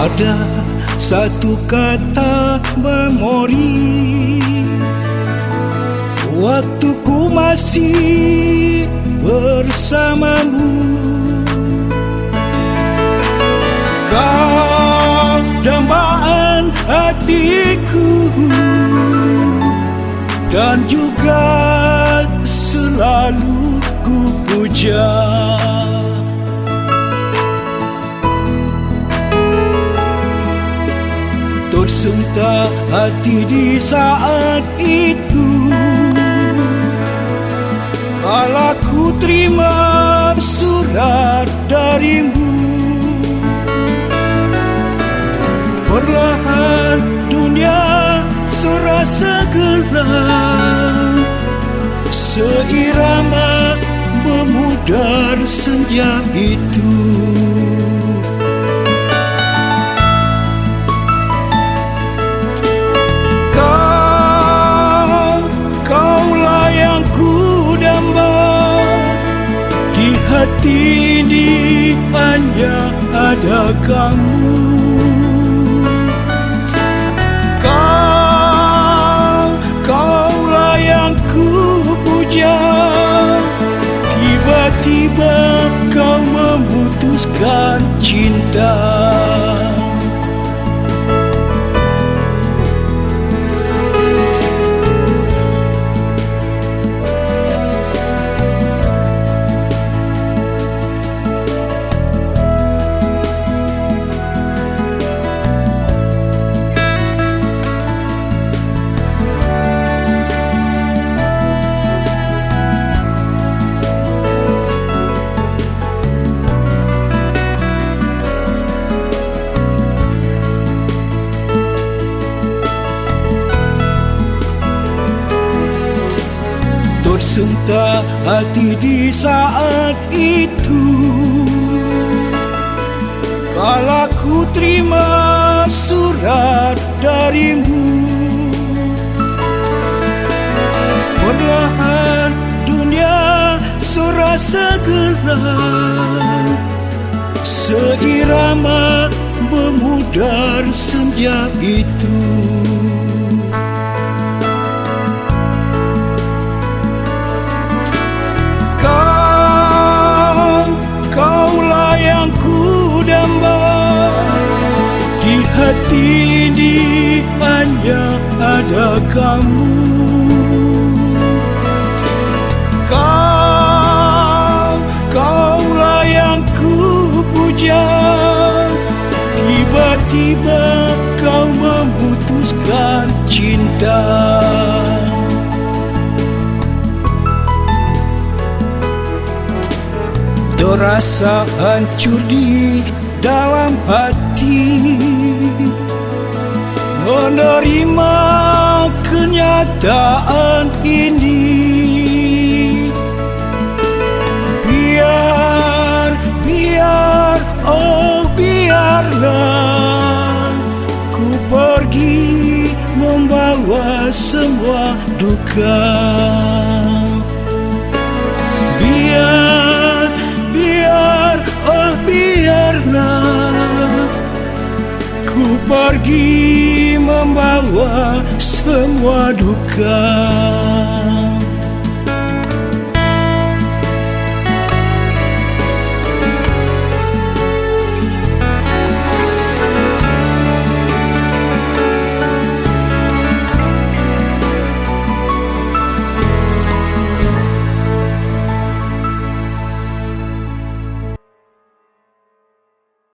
Ada satu kata memori, waktu ku masih bersamamu. Kau dambaan hatiku dan juga selalu ku puja. Tersentak hati di saat itu, kala ku terima surat darimu. Perlahan dunia serasa gelap, seirama memudar senja itu. Kaulah yang ku damba, di hati ini hanya ada kamu. Kaulah yang ku puja, tiba-tiba kau memutuskan cinta. Tersentak hati di saat itu, kala ku terima surat darimu. Perlahan dunia serasa gelap, seirama memudar senja itu. Kaulah yang ku damba, di hati ini hanya ada kamu. Kaulah yang ku puja, tiba-tiba kau memutuskan cinta. Terasa hancur di dalam hati, menerima kenyataan ini. Biarlah ku pergi membawa semua duka. Biarlah ku pergi membawa semua duka.